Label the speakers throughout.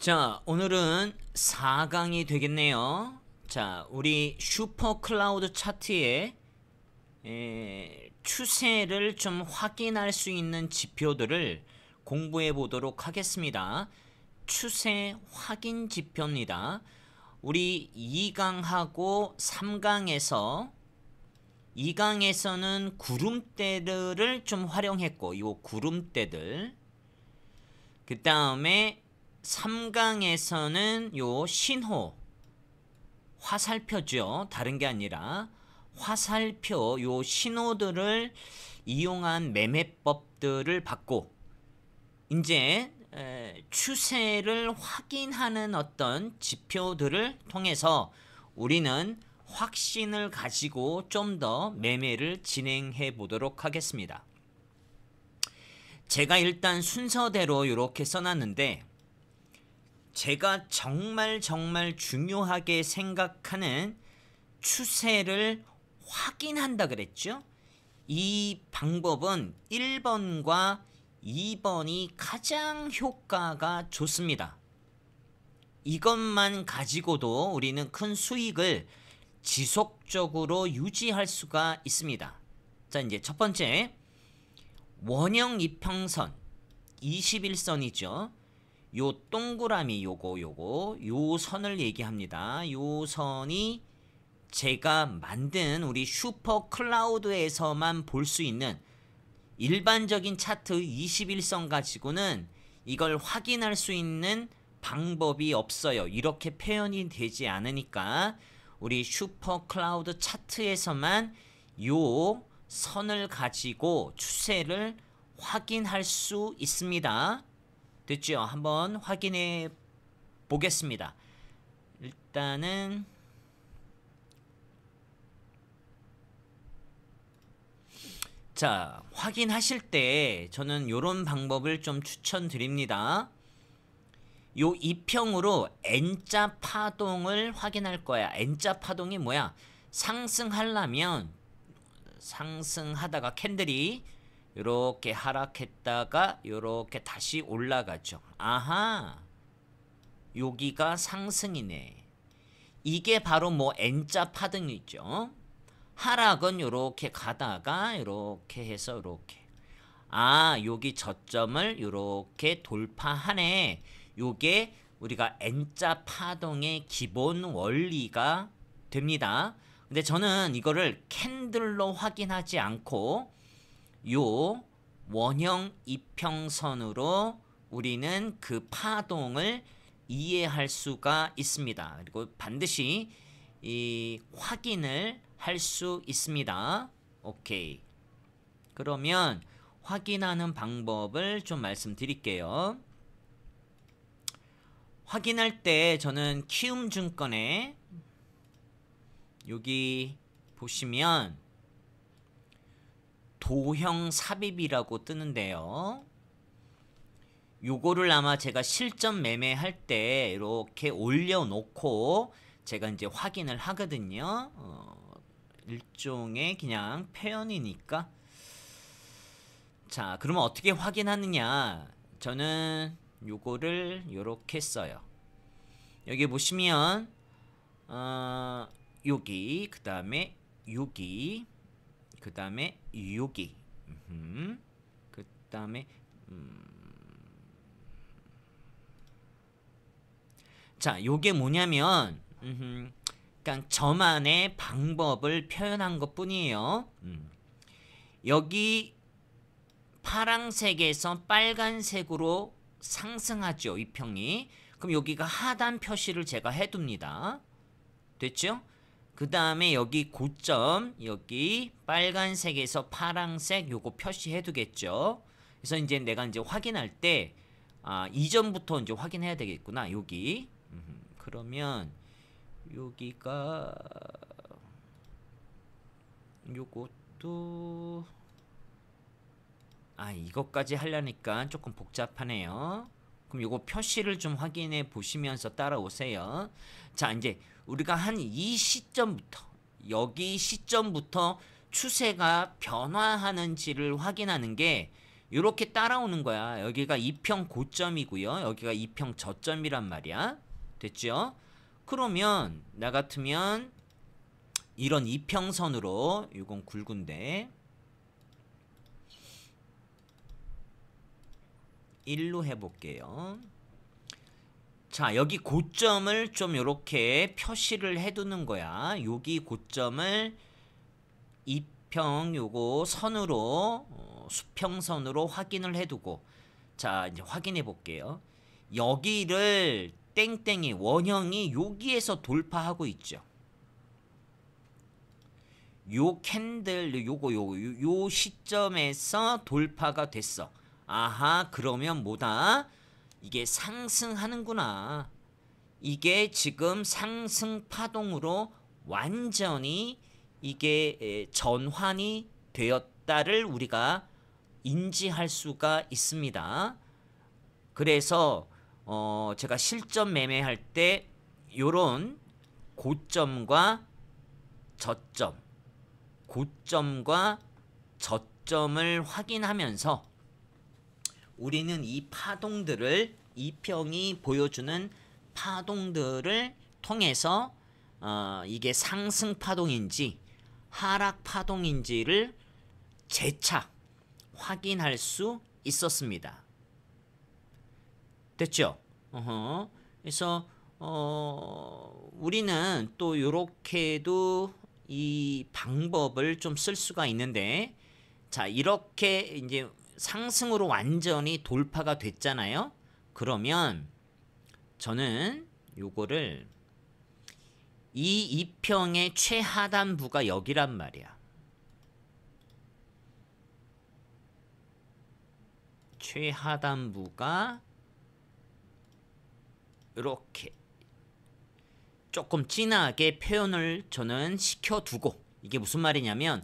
Speaker 1: 자, 오늘은 4강이 되겠네요. 자, 우리 슈퍼 클라우드 차트의 추세를 좀 확인할 수 있는 지표들을 공부해 보도록 하겠습니다. 추세 확인 지표입니다. 우리 2강하고 3강에서 2강에서는 구름대들을 좀 활용했고, 요 구름대들. 그 다음에 3강에서는 요 신호, 화살표죠. 다른 게 아니라 화살표, 요 신호들을 이용한 매매법들을 받고, 이제 추세를 확인하는 어떤 지표들을 통해서 우리는 확신을 가지고 좀 더 매매를 진행해 보도록 하겠습니다. 제가 일단 순서대로 이렇게 써놨는데, 제가 정말 중요하게 생각하는 추세를 확인한다 그랬죠? 이 방법은 1번과 2번이 가장 효과가 좋습니다. 이것만 가지고도 우리는 큰 수익을 지속적으로 유지할 수가 있습니다. 자, 이제 첫 번째, 원형 이평선 21선이죠. 요 동그라미 요 선을 얘기합니다. 요 선이 제가 만든 우리 슈퍼 클라우드에서만 볼 수 있는 일반적인 차트 21선 가지고는 이걸 확인할 수 있는 방법이 없어요. 이렇게 표현이 되지 않으니까 우리 슈퍼 클라우드 차트에서만 요 선을 가지고 추세를 확인할 수 있습니다. 됐죠? 한번 확인해 보겠습니다. 일단은 자, 확인하실 때 저는 요런 방법을 좀 추천드립니다. 요 이평으로 N자 파동을 확인할 거야. N자 파동이 뭐야? 상승하려면 상승하다가 캔들이 요렇게 하락했다가 요렇게 다시 올라가죠. 아하, 여기가 상승이네. 이게 바로 뭐 N자 파동이죠. 하락은 요렇게 가다가 요렇게 해서 요렇게, 아, 여기 저점을 요렇게 돌파하네. 요게 우리가 N자 파동의 기본 원리가 됩니다. 근데 저는 이거를 캔들로 확인하지 않고 요 원형 이평선으로 우리는 그 파동을 이해할 수가 있습니다. 그리고 반드시 이 확인을 할 수 있습니다. 오케이. 그러면 확인하는 방법을 좀 말씀드릴게요. 확인할 때 저는 키움증권에 여기 보시면 도형 삽입이라고 뜨는데요. 요거를 아마 제가 실전 매매할 때 이렇게 올려놓고 제가 이제 확인을 하거든요. 일종의 그냥 표현이니까. 자, 그러면 어떻게 확인하느냐? 저는 요거를 요렇게 써요. 여기 보시면 여기, 그 다음에 여기, 그 다음에 여기, 그 다음에 자, 요게 뭐냐면 그냥 저만의 방법을 표현한 것 뿐이에요. 여기 파란색에서 빨간색으로 상승하죠, 이 평이. 그럼 여기가 하단 표시를 제가 해둡니다. 됐죠? 그 다음에 여기 고점, 여기 빨간색에서 파란색 요거 표시해 두겠죠. 그래서 이제 내가 이제 확인할 때, 아, 이전부터 이제 확인해야 되겠구나, 여기. 그러면 여기가 요것도, 아, 이것까지 하려니까 조금 복잡하네요. 그럼 요거 표시를 좀 확인해 보시면서 따라오세요. 자, 이제 우리가 한 이 시점부터, 여기 시점부터 추세가 변화하는지를 확인하는 게 이렇게 따라오는 거야. 여기가 이평 고점이고요. 여기가 이평 저점이란 말이야. 됐죠? 그러면 나 같으면 이런 이평선으로, 이건 굵은데 1로 해볼게요. 자, 여기 고점을 좀 이렇게 표시를 해두는 거야. 여기 고점을 이평 요거 선으로 수평선으로 확인을 해두고, 자 이제 확인해 볼게요. 여기를 땡땡이 원형이 여기에서 돌파하고 있죠. 요 캔들 요 시점에서 돌파가 됐어. 아하, 그러면 뭐다? 이게 상승하는구나. 이게 지금 상승 파동으로 완전히 이게 전환이 되었다를 우리가 인지할 수가 있습니다. 그래서 제가 실전 매매할 때 요런 고점과 저점, 고점과 저점을 확인하면서 우리는 이 파동들을, 이평이 보여주는 파동들을 통해서 이게 상승 파동인지 하락 파동인지를 재차 확인할 수 있었습니다. 됐죠? 그래서 우리는 또 요렇게도 이 방법을 좀 쓸 수가 있는데, 자 이렇게 이제 상승으로 완전히 돌파가 됐잖아요. 그러면 저는 요거를 이 이평의 최하단부가 여기란 말이야. 최하단부가 이렇게 조금 진하게 표현을 저는 시켜두고, 이게 무슨 말이냐면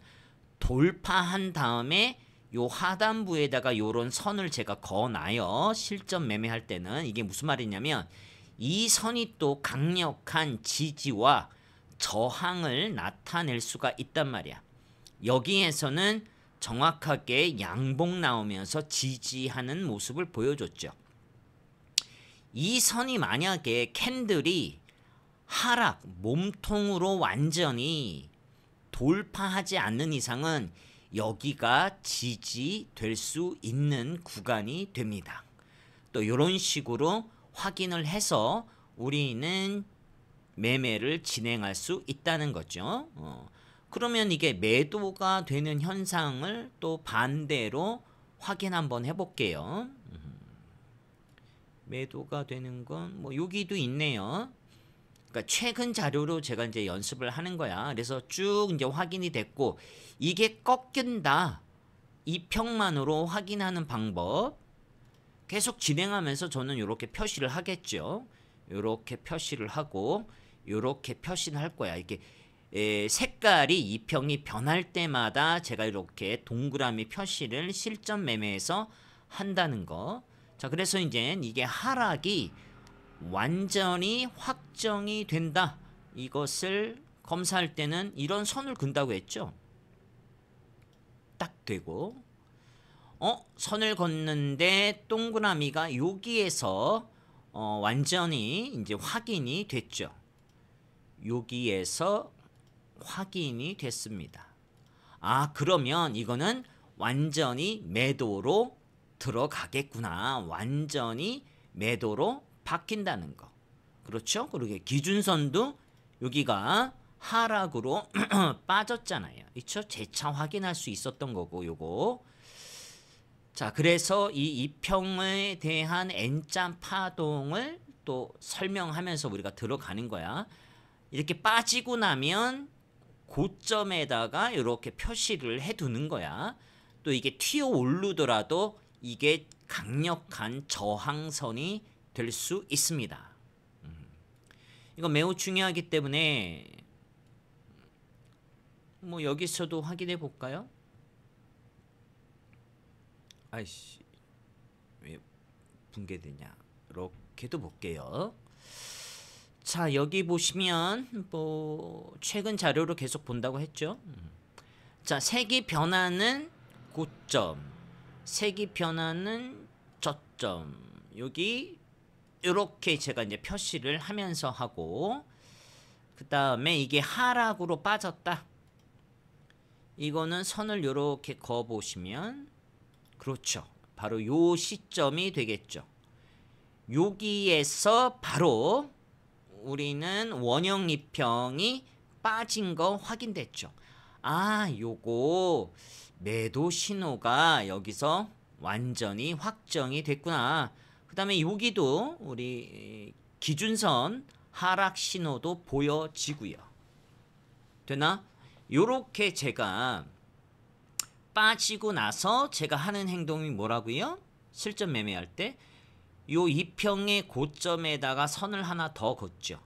Speaker 1: 돌파한 다음에 요 하단부에다가 요런 선을 제가 그어놔요. 실전 매매할 때는. 이게 무슨 말이냐면 이 선이 또 강력한 지지와 저항을 나타낼 수가 있단 말이야. 여기에서는 정확하게 양봉 나오면서 지지하는 모습을 보여줬죠. 이 선이 만약에 캔들이 하락, 몸통으로 완전히 돌파하지 않는 이상은 여기가 지지될 수 있는 구간이 됩니다. 또 이런 식으로 확인을 해서 우리는 매매를 진행할 수 있다는 거죠. 그러면 이게 매도가 되는 현상을 또 반대로 확인 한번 해볼게요. 매도가 되는 건 뭐 여기도 있네요. 그러니까 최근 자료로 제가 이제 연습을 하는 거야. 그래서 쭉 이제 확인이 됐고, 이게 꺾인다, 이평만으로 확인하는 방법 계속 진행하면서 저는 이렇게 표시를 하겠죠. 이렇게 표시를 하고 이렇게 표시를 할 거야. 이게 색깔이 이평이 변할 때마다 제가 이렇게 동그라미 표시를 실전 매매에서 한다는 거. 자, 그래서 이제 이게 하락이 완전히 확정이 된다, 이것을 검사할 때는 이런 선을 그은다고 했죠. 딱 되고, 선을 걷는데 동그라미가 여기에서 완전히 이제 확인이 됐죠. 여기에서 확인이 됐습니다. 아, 그러면 이거는 완전히 매도로 들어가겠구나. 완전히 매도로 바뀐다는 거. 그렇죠? 그리고 기준선도 여기가 하락으로 빠졌잖아요. 그렇죠? 재차 확인할 수 있었던 거고, 요거. 자, 그래서 이 이평에 대한 N자 파동을 또 설명하면서 우리가 들어가는 거야. 이렇게 빠지고 나면 고점에다가 이렇게 표시를 해두는 거야. 또 이게 튀어 오르더라도 이게 강력한 저항선이 될 수 있습니다. 이거 매우 중요하기 때문에 뭐 여기서도 확인해 볼까요? 아이씨, 왜 붕괴되냐. 이렇게도 볼게요. 자, 여기 보시면 뭐 최근 자료로 계속 본다고 했죠. 자, 색이 변하는 고점, 색이 변하는 저점 여기 이렇게 제가 이제 표시를 하면서 하고, 그 다음에 이게 하락으로 빠졌다. 이거는 선을 이렇게 그어 보시면, 그렇죠, 바로 요 시점이 되겠죠. 여기에서 바로 우리는 원형 이평이 빠진 거 확인됐죠. 아, 요거 매도 신호가 여기서 완전히 확정이 됐구나. 그 다음에 여기도 우리 기준선 하락 신호도 보여지고요. 되나? 요렇게 제가 빠지고 나서 제가 하는 행동이 뭐라고요? 실전 매매할 때 요 이평의 고점에다가 선을 하나 더 긋죠.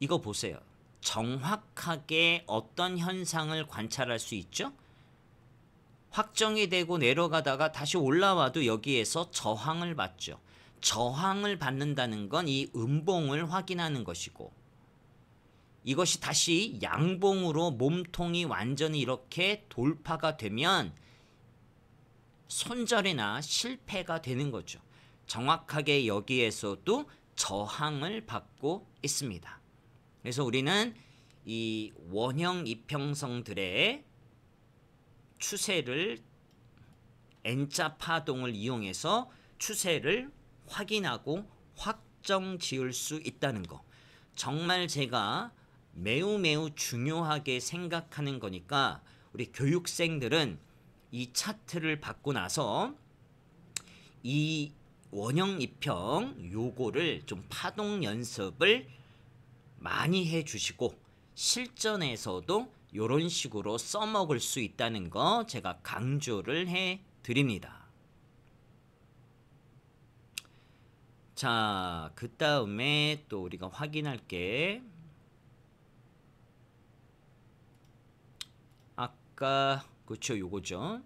Speaker 1: 이거 보세요. 정확하게 어떤 현상을 관찰할 수 있죠? 확정이 되고 내려가다가 다시 올라와도 여기에서 저항을 받죠. 저항을 받는다는 건 이 음봉을 확인하는 것이고, 이것이 다시 양봉으로 몸통이 완전히 이렇게 돌파가 되면 손절이나 실패가 되는 거죠. 정확하게 여기에서도 저항을 받고 있습니다. 그래서 우리는 이 원형 이평선들의 추세를 N자 파동을 이용해서 추세를 확인하고 확정 지을 수 있다는 거, 정말 제가 매우 중요하게 생각하는 거니까 우리 교육생들은 이 차트를 받고 나서 이 원형 이평 요거를 좀 파동 연습을 많이 해 주시고 실전에서도 요런 식으로 써먹을 수 있다는 거 제가 강조를 해 드립니다. 자, 그 다음에 또 우리가 확인할 게, 아까 그쵸, 요거죠.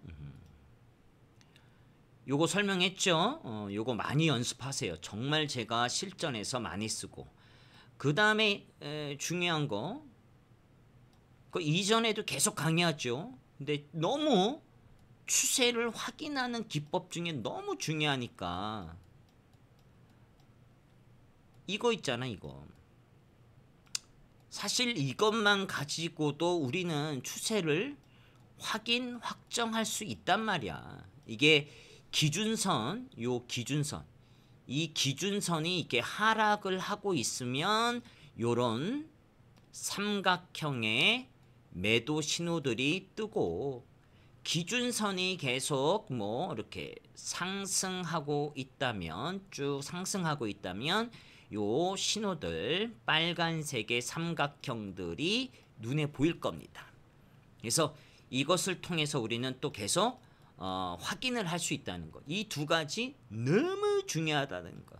Speaker 1: 요거 설명했죠. 요거 많이 연습하세요. 정말 제가 실전에서 많이 쓰고. 그 다음에 중요한 거, 그 이전에도 계속 강의하죠. 근데 너무 추세를 확인하는 기법 중에 너무 중요하니까 이거 있잖아, 이거. 사실 이것만 가지고도 우리는 추세를 확정할 수 있단 말이야. 이게 기준선, 요 기준선, 이 기준선이 이렇게 하락을 하고 있으면 요런 삼각형의 매도 신호들이 뜨고, 기준선이 계속 뭐 이렇게 상승하고 있다면, 쭉 상승하고 있다면 요 신호들 빨간색의 삼각형들이 눈에 보일 겁니다. 그래서 이것을 통해서 우리는 또 계속 확인을 할 수 있다는 것. 이 두 가지 너무 중요하다는 것.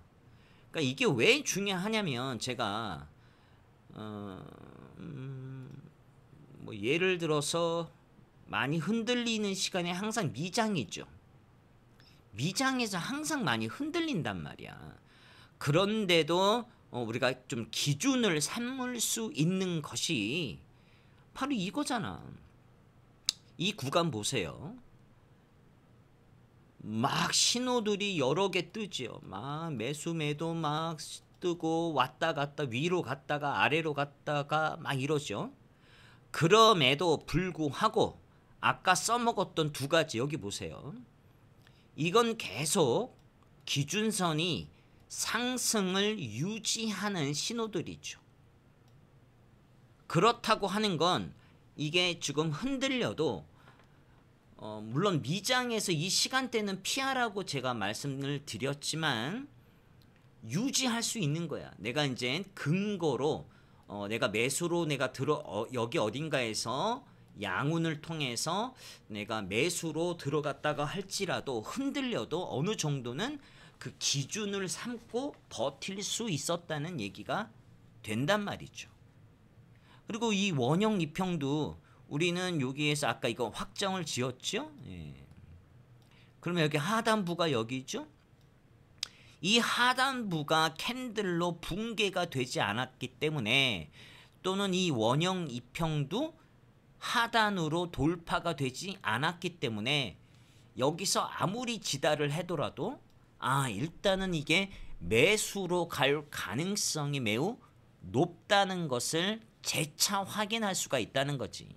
Speaker 1: 그러니까 이게 왜 중요하냐면, 제가 뭐 예를 들어서 많이 흔들리는 시간에 항상 미장이죠. 미장에서 항상 많이 흔들린단 말이야. 그런데도 우리가 좀 기준을 삼을 수 있는 것이 바로 이거잖아. 이 구간 보세요. 막 신호들이 여러 개 뜨죠. 막 매수 매도 막 뜨고 왔다 갔다 위로 갔다가 아래로 갔다가 막 이러죠. 그럼에도 불구하고 아까 써먹었던 두 가지 여기 보세요. 이건 계속 기준선이 상승을 유지하는 신호들이죠. 그렇다고 하는 건 이게 지금 흔들려도 물론 미장에서 이 시간대는 피하라고 제가 말씀을 드렸지만 유지할 수 있는 거야. 내가 이제 근거로 내가 매수로 내가 여기 어딘가에서 양운을 통해서 내가 매수로 들어갔다가 할지라도 흔들려도 어느 정도는 그 기준을 삼고 버틸 수 있었다는 얘기가 된단 말이죠. 그리고 이 원형 이평도 우리는 여기에서 아까 이거 확정을 지었죠. 예. 그러면 여기 하단부가 여기죠. 이 하단부가 캔들로 붕괴가 되지 않았기 때문에, 또는 이 원형 이평도 하단으로 돌파가 되지 않았기 때문에 여기서 아무리 지달을 해더라도 일단은 이게 매수로 갈 가능성이 매우 높다는 것을 재차 확인할 수가 있다는 거지.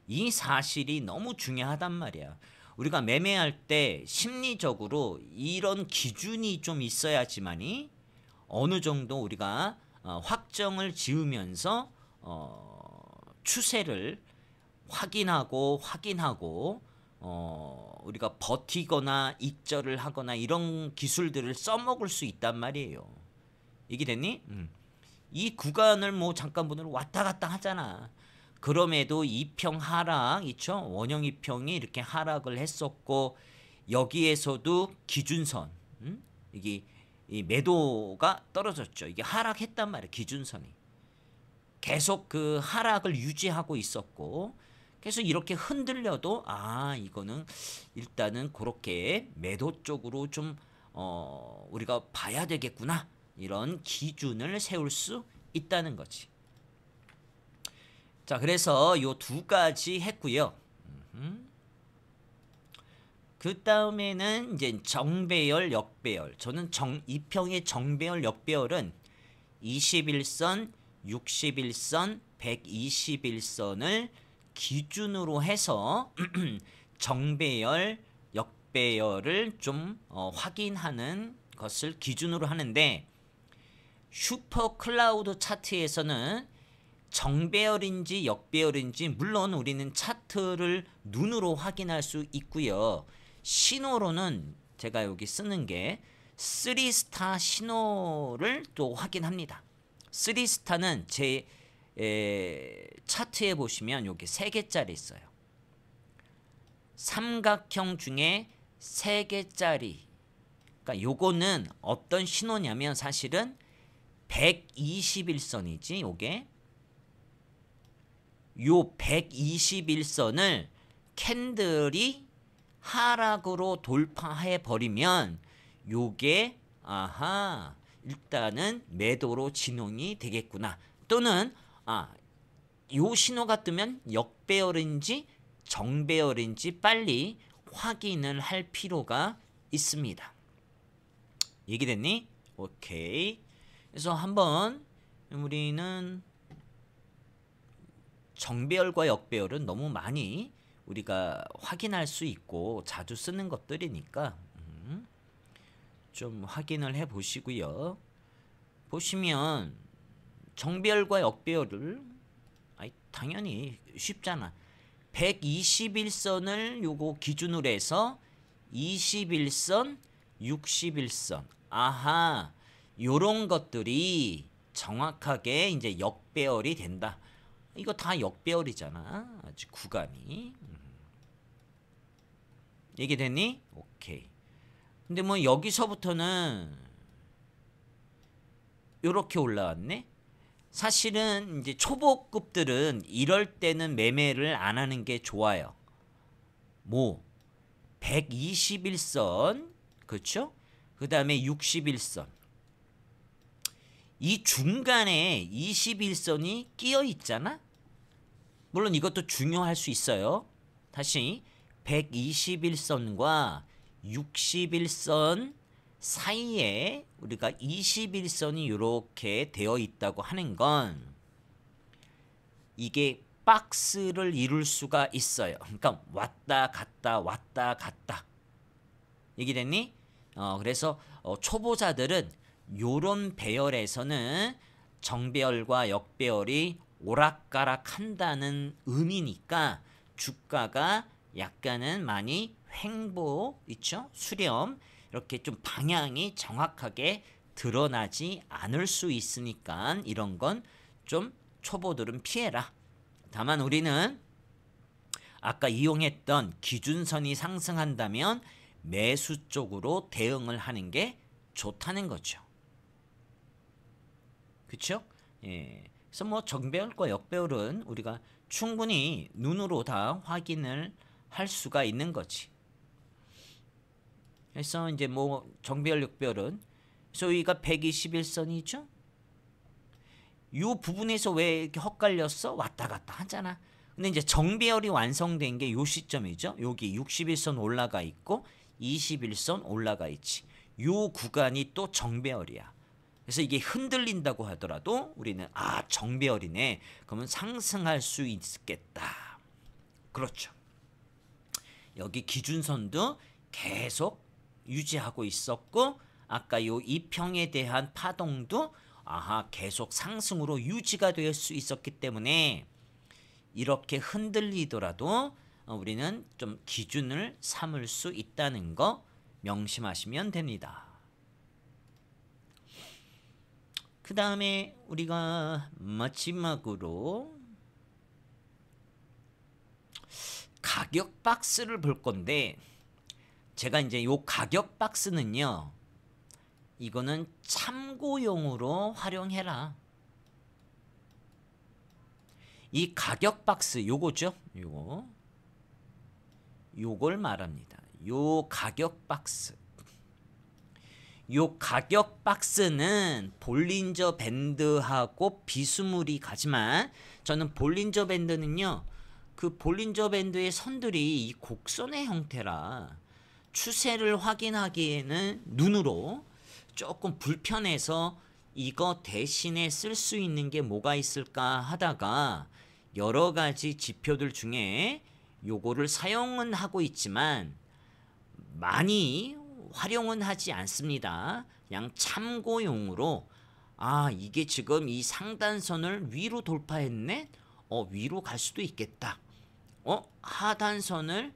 Speaker 1: 이 사실이 너무 중요하단 말이야. 우리가 매매할 때 심리적으로 이런 기준이 좀 있어야지만이 어느 정도 우리가 확정을 지으면서 추세를 확인하고 우리가 버티거나 익절을 하거나 이런 기술들을 써먹을 수 있단 말이에요. 이게 됐니? 이 구간을 뭐 잠깐 보면 왔다 갔다 하잖아. 그럼에도 이평 하락 있죠? 원형 이평이 이렇게 하락을 했었고 여기에서도 기준선 이게 이 매도가 떨어졌죠. 이게 하락했단 말이에요. 기준선이 계속 그 하락을 유지하고 있었고 그래서 이렇게 흔들려도 이거는 일단은 그렇게 매도 쪽으로 좀 우리가 봐야 되겠구나 이런 기준을 세울 수 있다는 거지. 자, 그래서 요 두 가지 했고요. 그 다음에는 이제 정배열, 역배열. 저는 이평의 정배열, 역배열은 21선, 61선, 121선을 기준으로 해서 정배열, 역배열을 좀 확인하는 것을 기준으로 하는데 슈퍼 클라우드 차트에서는 정배열인지 역배열인지 물론 우리는 차트를 눈으로 확인할 수 있고요. 신호로는 제가 여기 쓰는 게 3스타 신호를 또 확인합니다. 3스타는 제 차트에 보시면 여기 3개짜리 있어요. 삼각형 중에 3개짜리. 그러니까 요거는 어떤 신호냐면 사실은 121선이지 요게. 요 121선을 캔들이 하락으로 돌파해 버리면 요게 일단은 매도로 진행이 되겠구나. 또는 요 신호가 뜨면 역배열인지 정배열인지 빨리 확인을 할 필요가 있습니다. 얘기됐니? 오케이. 그래서 한번 우리는 정배열과 역배열은 너무 많이 우리가 확인할 수 있고 자주 쓰는 것들이니까 좀 확인을 해 보시고요. 보시면 정배열과 역배열을 당연히 쉽잖아. 121선을 요거 기준으로 해서 21선, 61선. 요런 것들이 정확하게 이제 역배열이 된다. 이거 다 역배열이잖아. 아주 구간이. 얘기됐니? 오케이. 근데 뭐 여기서부터는 요렇게 올라왔네. 사실은 이제 초보급들은 이럴 때는 매매를 안 하는 게 좋아요. 121선, 그렇죠? 그 다음에 61선. 이 중간에 21선이 끼어 있잖아. 물론 이것도 중요할 수 있어요. 다시 121선과 61선 사이에 우리가 21선이 이렇게 되어 있다고 하는 건 이게 박스를 이룰 수가 있어요. 그러니까 왔다 갔다 얘기됐니? 그래서 초보자들은 요런 배열에서는 정배열과 역배열이 오락가락 한다는 의미니까 주가가 약간은 많이 횡보 있죠? 수렴 이렇게 좀 방향이 정확하게 드러나지 않을 수 있으니까 이런 건 좀 초보들은 피해라. 다만 우리는 아까 이용했던 기준선이 상승한다면 매수 쪽으로 대응을 하는 게 좋다는 거죠. 그렇죠? 예. 그래서 뭐 정배열과 역배열은 우리가 충분히 눈으로 다 확인을 할 수가 있는 거지. 그래서 이제 뭐 정배열, 역배열은 저희가 121선이죠. 이 부분에서 왜 이렇게 헛갈렸어? 왔다 갔다 하잖아. 근데 이제 정배열이 완성된 게 요 시점이죠. 여기 61선 올라가 있고 21선 올라가 있지. 요 구간이 또 정배열이야. 그래서 이게 흔들린다고 하더라도 우리는 아, 정배열이네. 그러면 상승할 수 있겠다. 그렇죠. 여기 기준선도 계속 유지하고 있었고 아까 요 이평에 대한 파동도 아하 계속 상승으로 유지가 될 수 있었기 때문에 이렇게 흔들리더라도 우리는 좀 기준을 삼을 수 있다는 거 명심하시면 됩니다. 그 다음에 우리가 마지막으로 가격 박스를 볼 건데 제가 이제 요 가격 박스는요 이거는 참고용으로 활용해라. 이 가격 박스 요거죠. 요걸 말합니다. 요 가격 박스. 요 가격 박스는 볼린저 밴드하고 비스무리 가지만 저는 볼린저 밴드는요. 그 볼린저 밴드의 선들이 이 곡선의 형태라 추세를 확인하기에는 눈으로 조금 불편해서 이거 대신에 쓸 수 있는 게 뭐가 있을까 하다가 여러 가지 지표들 중에 요거를 사용은 하고 있지만 많이 활용은 하지 않습니다. 그냥 참고용으로 아 이게 지금 이 상단선을 위로 돌파했네? 위로 갈 수도 있겠다. 하단선을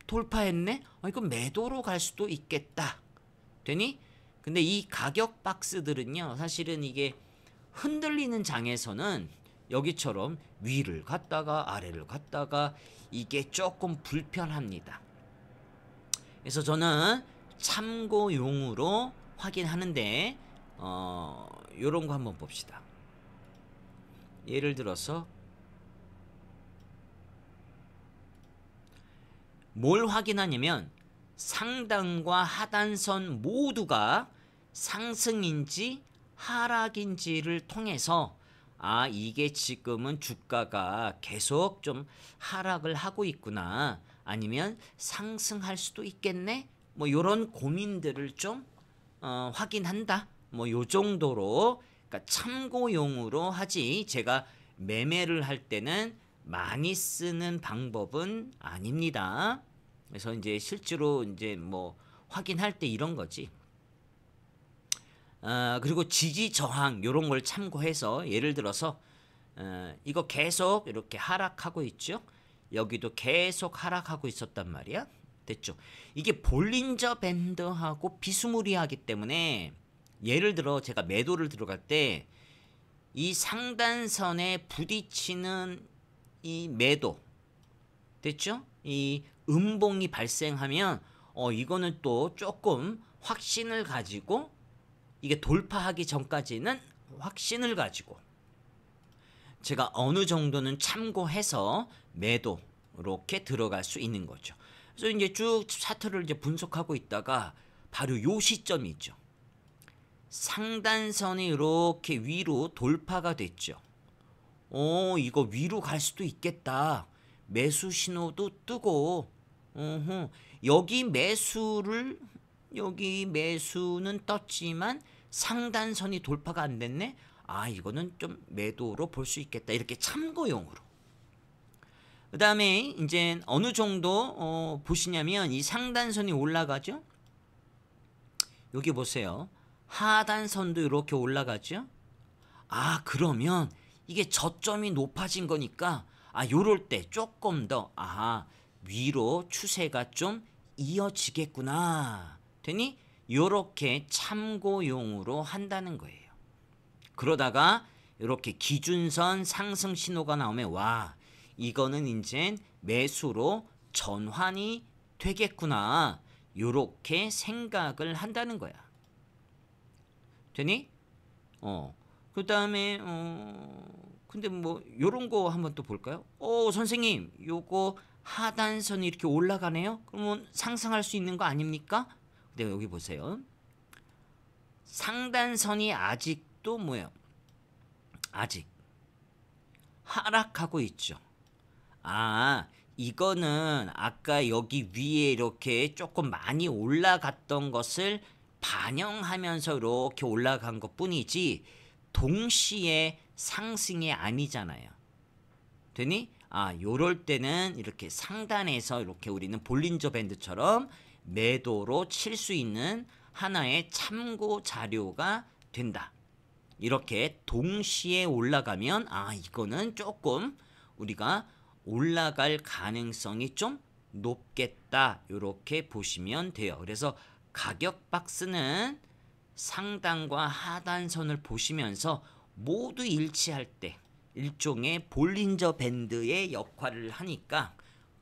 Speaker 1: 돌파했네? 이거 매도로 갈 수도 있겠다. 되니? 근데 이 가격 박스들은요 사실은 이게 흔들리는 장에서는 여기처럼 위를 갔다가 아래를 갔다가 이게 조금 불편합니다. 그래서 저는 참고용으로 확인하는데 요런 거 한번 봅시다. 예를 들어서 뭘 확인하냐면 상단과 하단선 모두가 상승인지 하락인지를 통해서 아 이게 지금은 주가가 계속 좀 하락을 하고 있구나 아니면 상승할 수도 있겠네 뭐 요런 고민들을 좀 확인한다 뭐 요 정도로 그러니까 참고용으로 하지 제가 매매를 할 때는 많이 쓰는 방법은 아닙니다. 그래서 이제 실제로 이제 뭐 확인할 때 이런 거지. 그리고 지지 저항 요런 걸 참고해서 예를 들어서 이거 계속 이렇게 하락하고 있죠. 여기도 계속 하락하고 있었단 말이야. 됐죠. 이게 볼린저 밴드하고 비스무리하기 때문에 예를 들어 제가 매도를 들어갈 때 이 상단선에 부딪히는 이 매도 됐죠? 이 음봉이 발생하면 이거는 또 조금 확신을 가지고 이게 돌파하기 전까지는 확신을 가지고 제가 어느 정도는 참고해서 매도 이렇게 들어갈 수 있는 거죠. 그래서 이제 쭉 차트를 이제 분석하고 있다가 바로 요 시점이 있죠. 상단선이 이렇게 위로 돌파가 됐죠. 이거 위로 갈 수도 있겠다. 매수 신호도 뜨고 여기 매수는 떴지만 상단선이 돌파가 안 됐네. 아 이거는 좀 매도로 볼 수 있겠다. 이렇게 참고용으로. 그 다음에 이제 어느 정도 보시냐면 이 상단선이 올라가죠. 여기 보세요. 하단선도 이렇게 올라가죠. 아 그러면 이게 저점이 높아진 거니까 요럴 때 조금 더 위로 추세가 좀 이어지겠구나 되니 요렇게 참고용으로 한다는 거예요. 그러다가 이렇게 기준선 상승 신호가 나오면 와 이거는 이제 매수로 전환이 되겠구나 요렇게 생각을 한다는 거야. 되니? 그 다음에 근데 뭐 요런 거 한번 또 볼까요? 선생님 요거 하단선이 이렇게 올라가네요. 그러면 상승할 수 있는 거 아닙니까? 근데 여기 보세요. 상단선이 아직도 뭐예요? 아직 하락하고 있죠. 아, 이거는 아까 여기 위에 이렇게 조금 많이 올라갔던 것을 반영하면서 이렇게 올라간 것 뿐이지 동시에 상승이 아니잖아요. 되니? 아, 요럴 때는 이렇게 상단에서 이렇게 우리는 볼린저 밴드처럼 매도로 칠 수 있는 하나의 참고 자료가 된다. 이렇게 동시에 올라가면 아, 이거는 조금 우리가 올라갈 가능성이 좀 높겠다. 이렇게 보시면 돼요. 그래서 가격 박스는 상단과 하단선을 보시면서 모두 일치할 때 일종의 볼린저 밴드의 역할을 하니까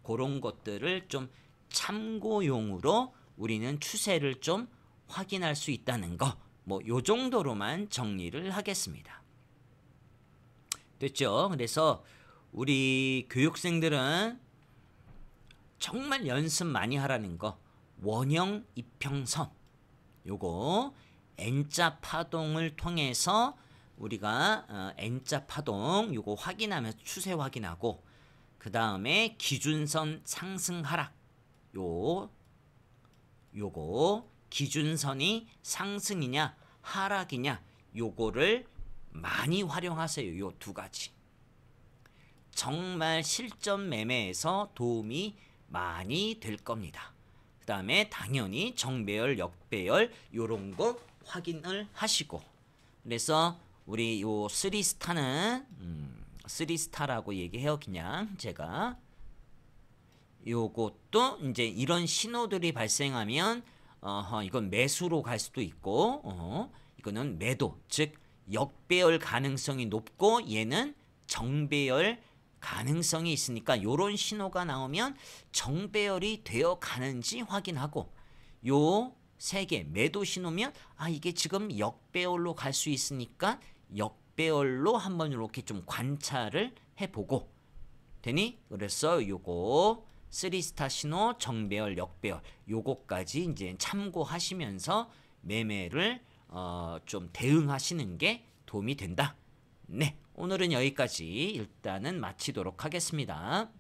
Speaker 1: 그런 것들을 좀 참고용으로 우리는 추세를 좀 확인할 수 있다는 거. 뭐 요 정도로만 정리를 하겠습니다. 됐죠? 그래서 우리 교육생들은 정말 연습 많이 하라는 거. 원형 이평선. 요거 N자 파동을 통해서 우리가 N자 파동 요거 확인하면서 추세 확인하고 그 다음에 기준선 상승 하락 요거 기준선이 상승이냐 하락이냐 요거를 많이 활용하세요. 요 두 가지. 정말 실전 매매에서 도움이 많이 될 겁니다. 그 다음에 당연히 정배열, 역배열 요런 거 확인을 하시고 그래서 우리 요 3스타는 3스타라고 얘기해요. 그냥 제가 요것도 이제 이런 신호들이 발생하면 이건 매수로 갈 수도 있고 이거는 매도 즉 역배열 가능성이 높고 얘는 정배열 가능성이 있으니까 요런 신호가 나오면 정배열이 되어 가는지 확인하고 요 세 개 매도 신호면 아 이게 지금 역배열로 갈 수 있으니까 역배열로 한번 이렇게 좀 관찰을 해보고 되니 그래서 요거 3스타 신호 정배열 역배열 요거까지 이제 참고하시면서 매매를 좀 대응하시는 게 도움이 된다. 네, 오늘은 여기까지 일단은 마치도록 하겠습니다.